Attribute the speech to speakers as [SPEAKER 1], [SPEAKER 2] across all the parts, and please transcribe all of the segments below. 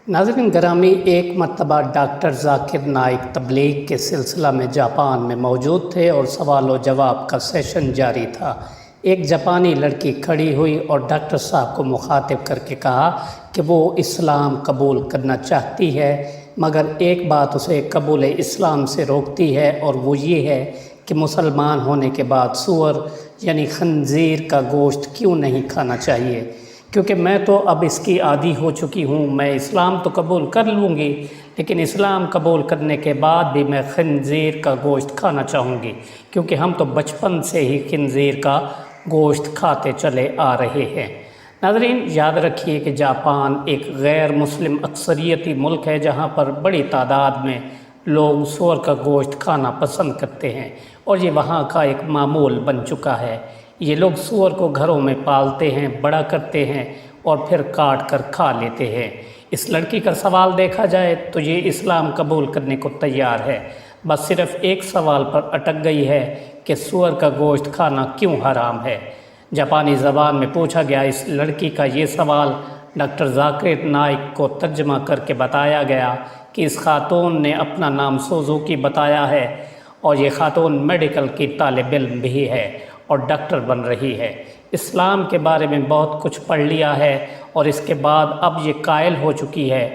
[SPEAKER 1] नाज़रीन गरामी, एक मरतबा डॉक्टर ज़ाकिर नाइक तबलीग के सिलसिला में जापान में मौजूद थे और सवाल व जवाब का सेशन जारी था। एक जापानी लड़की खड़ी हुई और डॉक्टर साहब को मुखातिब करके कहा कि वो इस्लाम कबूल करना चाहती है, मगर एक बात उसे कबूल इस्लाम से रोकती है और वो ये है कि मुसलमान होने के बाद सूअर यानी खंजीर का गोश्त क्यों नहीं खाना चाहिए, क्योंकि मैं तो अब इसकी आदी हो चुकी हूँ। मैं इस्लाम तो कबूल कर लूँगी, लेकिन इस्लाम कबूल करने के बाद भी मैं खंजीर का गोश्त खाना चाहूँगी, क्योंकि हम तो बचपन से ही खंजीर का गोश्त खाते चले आ रहे हैं। नाज़रीन याद रखिए कि जापान एक गैर मुस्लिम अक्सरियती मुल्क है, जहाँ पर बड़ी तादाद में लोग सूअर का गोश्त खाना पसंद करते हैं और ये वहाँ का एक मामूल बन चुका है। ये लोग सूअर को घरों में पालते हैं, बड़ा करते हैं और फिर काट कर खा लेते हैं। इस लड़की का सवाल देखा जाए तो ये इस्लाम कबूल करने को तैयार है, बस सिर्फ़ एक सवाल पर अटक गई है कि सूअर का गोश्त खाना क्यों हराम है। जापानी ज़बान में पूछा गया इस लड़की का ये सवाल डॉक्टर ज़ाकिर नाइक को तर्जमा करके बताया गया कि इस खातून ने अपना नाम सुज़ुकी बताया है और ये खातून मेडिकल की तालिब इल्म भी है और डॉक्टर बन रही है। इस्लाम के बारे में बहुत कुछ पढ़ लिया है और इसके बाद अब ये कायल हो चुकी है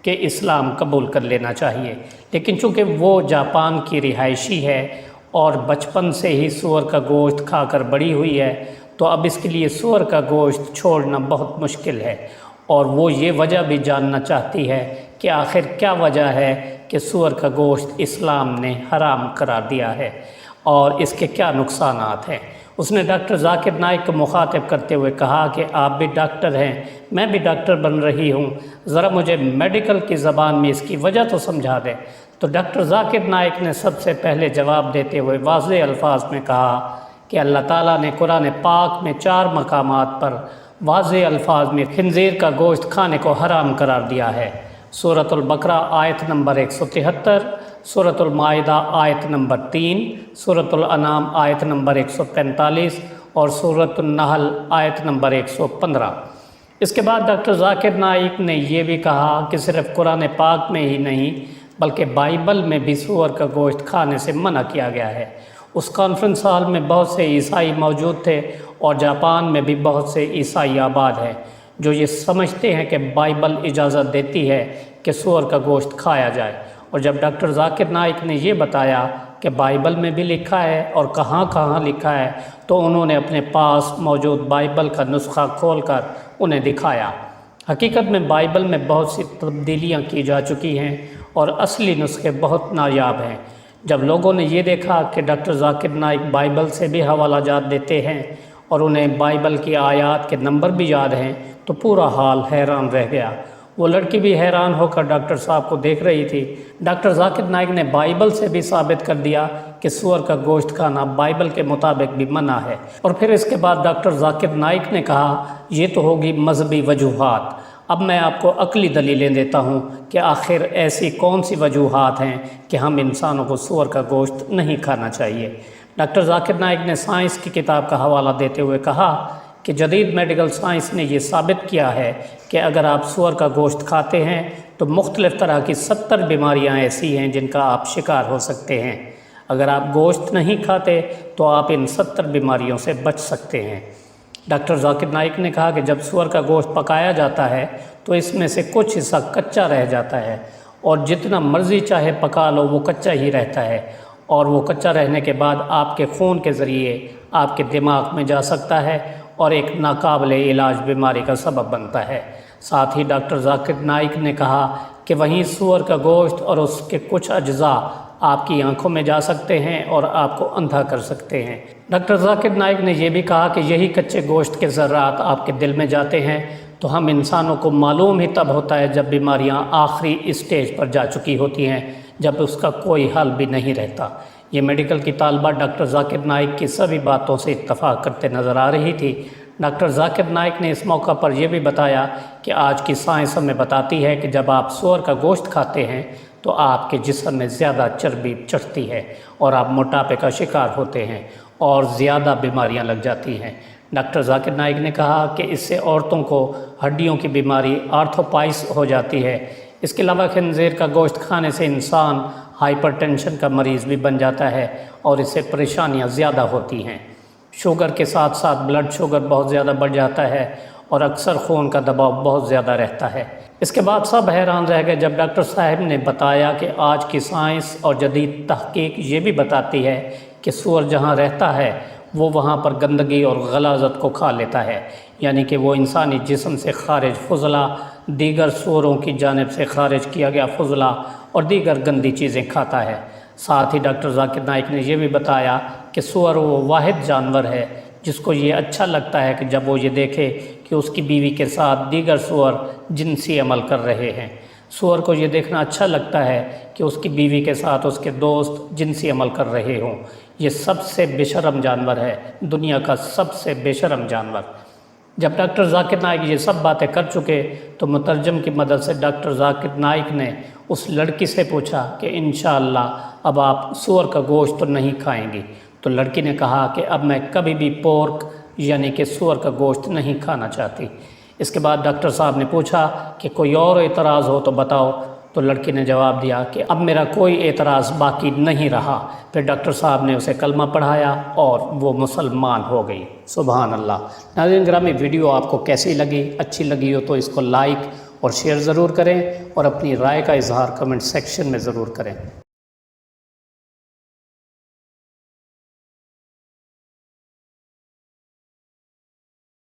[SPEAKER 1] कि इस्लाम कबूल कर लेना चाहिए, लेकिन चूँकि वो जापान की रिहायशी है और बचपन से ही सूअर का गोश्त खाकर बड़ी हुई है, तो अब इसके लिए सूअर का गोश्त छोड़ना बहुत मुश्किल है। और वो ये वजह भी जानना चाहती है कि आखिर क्या वजह है कि सूअर का गोश्त इस्लाम ने हराम करार दिया है और इसके क्या नुकसानात हैं। उसने डॉक्टर ज़ाकिर नाइक को मुखातिब करते हुए कहा कि आप भी डॉक्टर हैं, मैं भी डॉक्टर बन रही हूँ, ज़रा मुझे मेडिकल की ज़बान में इसकी वजह तो समझा दें। तो डॉक्टर ज़ाकिर नाइक ने सबसे पहले जवाब देते हुए वाज़ेह अल्फाज में कहा कि अल्लाह ताला ने कुरान पाक में 4 मकामात पर वाज़ेह अल्फाज में खिंजीर का गोश्त खाने को हराम करार दिया है। सूरतुल बकरा आयत नंबर 173, सूरतुल माइदा आयत नंबर 3, सूरतुल अनाम आयत नंबर 145 और सूरतुल नहल आयत नंबर 115। इसके बाद डॉक्टर ज़ाकिर नाइक ने यह भी कहा कि सिर्फ़ कुरान पाक में ही नहीं बल्कि बाइबल में भी सूअर का गोश्त खाने से मना किया गया है। उस कॉन्फ्रेंस हॉल में बहुत से ईसाई मौजूद थे और जापान में भी बहुत से ईसाई आबाद हैं जो ये समझते हैं कि बाइबल इजाज़त देती है कि सूअर का गोश्त खाया जाए। और जब डॉक्टर ज़ाकिर नाइक ने ये बताया कि बाइबल में भी लिखा है और कहाँ कहाँ लिखा है, तो उन्होंने अपने पास मौजूद बाइबल का नुस्खा खोलकर उन्हें दिखाया। हकीकत में बाइबल में बहुत सी तब्दीलियाँ की जा चुकी हैं और असली नुस्खे बहुत नायाब हैं। जब लोगों ने ये देखा कि डॉक्टर ज़ाकिर नाइक बाइबल से भी हवाला जात देते हैं और उन्हें बाइबल की आयात के नंबर भी याद हैं, तो पूरा हाल हैरान रह गया। वो लड़की भी हैरान होकर डॉक्टर साहब को देख रही थी। डॉक्टर ज़ाकिर नाइक ने बाइबल से भी साबित कर दिया कि सूअर का गोश्त खाना बाइबल के मुताबिक भी मना है। और फिर इसके बाद डॉक्टर ज़ाकिर नाइक ने कहा ये तो होगी मजहबी वजूहात, अब मैं आपको अक्ली दलीलें देता हूँ कि आखिर ऐसी कौन सी वजूहात हैं कि हम इंसानों को सूअर का गोश्त नहीं खाना चाहिए। डॉक्टर ज़ाकिर नाइक ने साइंस की किताब का हवाला देते हुए कहा कि जदीद मेडिकल साइंस ने ये साबित किया है कि अगर आप सूअर का गोश्त खाते हैं तो मुख्तलिफ़ तरह की 70 बीमारियां ऐसी हैं जिनका आप शिकार हो सकते हैं। अगर आप गोश्त नहीं खाते तो आप इन 70 बीमारियों से बच सकते हैं। डॉक्टर ज़ाकिर नाइक ने कहा कि जब सूअर का गोश्त पकाया जाता है तो इसमें से कुछ हिस्सा कच्चा रह जाता है और जितना मर्ज़ी चाहे पका लो वो कच्चा ही रहता है, और वो कच्चा रहने के बाद आपके खून के ज़रिए आपके दिमाग में जा सकता है और एक नाकाबिले इलाज बीमारी का सबब बनता है। साथ ही डॉक्टर ज़ाकिर नाइक ने कहा कि वहीं सूअर का गोश्त और उसके कुछ अज्जा आपकी आंखों में जा सकते हैं और आपको अंधा कर सकते हैं। डॉक्टर ज़ाकिर नाइक ने यह भी कहा कि यही कच्चे गोश्त के ज़र्रात आपके दिल में जाते हैं तो हम इंसानों को मालूम ही तब होता है जब बीमारियां आखिरी स्टेज पर जा चुकी होती हैं, जब उसका कोई हल भी नहीं रहता। ये मेडिकल की तालबा डॉक्टर ज़ाकिर नाइक की सभी बातों से इत्तफ़ाक़ करते नज़र आ रही थी। डॉक्टर ज़ाकिर नाइक ने इस मौका पर यह भी बताया कि आज की साइंस हमें बताती है कि जब आप सूअर का गोश्त खाते हैं तो आपके जिस्म में ज़्यादा चर्बी चढ़ती है और आप मोटापे का शिकार होते हैं और ज़्यादा बीमारियां लग जाती हैं। ڈاکٹر ذاکر نائک نے کہا کہ اس سے عورتوں کو ہڈیوں کی بیماری آرتھوپائٹس ہو جاتی ہے۔ اس کے علاوہ خنزیر کا گوشت کھانے سے انسان ہائپر ٹینشن کا مریض بھی بن جاتا ہے اور اس سے پریشانیاں زیادہ ہوتی ہیں۔ شوگر کے ساتھ ساتھ بلڈ شوگر بہت زیادہ بڑھ جاتا ہے اور اکثر خون کا دباؤ بہت زیادہ رہتا ہے۔ اس کے بعد سب حیران رہ گئے جب ڈاکٹر صاحب نے بتایا کہ آج کی سائنس اور جدید تحقیق یہ بھی بتاتی ہے کہ سور جہاں رہتا ہے وہ وہاں پر گندگی اور غلاظت کو کھا لیتا ہے، یعنی کہ وہ انسانی جسم سے خارج فضلہ، دیگر سوروں کی جانب سے خارج کیا گیا فضلہ اور دیگر گندی چیزیں کھاتا ہے۔ ساتھ ہی ڈاکٹر ذاکر نائک نے یہ بھی بتایا کہ سور وہ واحد جانور ہے جس کو یہ اچھا لگتا ہے کہ جب وہ یہ دیکھے کہ اس کی بیوی کے ساتھ دیگر سور جنسی عمل کر رہے ہیں۔ سور کو یہ دیکھنا اچھا لگتا ہے کہ اس کی بیوی کے ساتھ اس کے دوست جنسی عمل کر رہے ہوں۔ یہ سب سے بے شرم جانور ہے، دنیا کا سب سے بے شرم جانور۔ جب ڈاکٹر ذاکر نائک یہ سب باتیں کر چکے تو مترجم کی مدد سے ڈاکٹر ذاکر نائک نے اس لڑکی سے پوچھا کہ انشاءاللہ اب آپ سور کا گوشت تو نہیں کھائیں گی؟ تو لڑکی نے کہا کہ اب میں کبھی بھی پورک یعنی کہ سور کا گوشت نہیں کھانا چاہتی۔ اس کے بعد ڈاکٹر صاحب نے پوچھا کہ کوئی اور اعتراض ہو تو بتاؤ، تو لڑکی نے جواب دیا کہ اب میرا کوئی اعتراض باقی نہیں رہا۔ پھر ڈاکٹر صاحب نے اسے کلمہ پڑھایا اور وہ مسلمان ہو گئی۔ سبحان اللہ۔ ناظرین گرامی، ویڈیو آپ کو کیسی لگی؟ اچھی لگی ہو تو اس کو لائک اور شیئر ضرور کریں اور اپنی رائے کا اظہار کمنٹ سیکشن میں ضرور کریں۔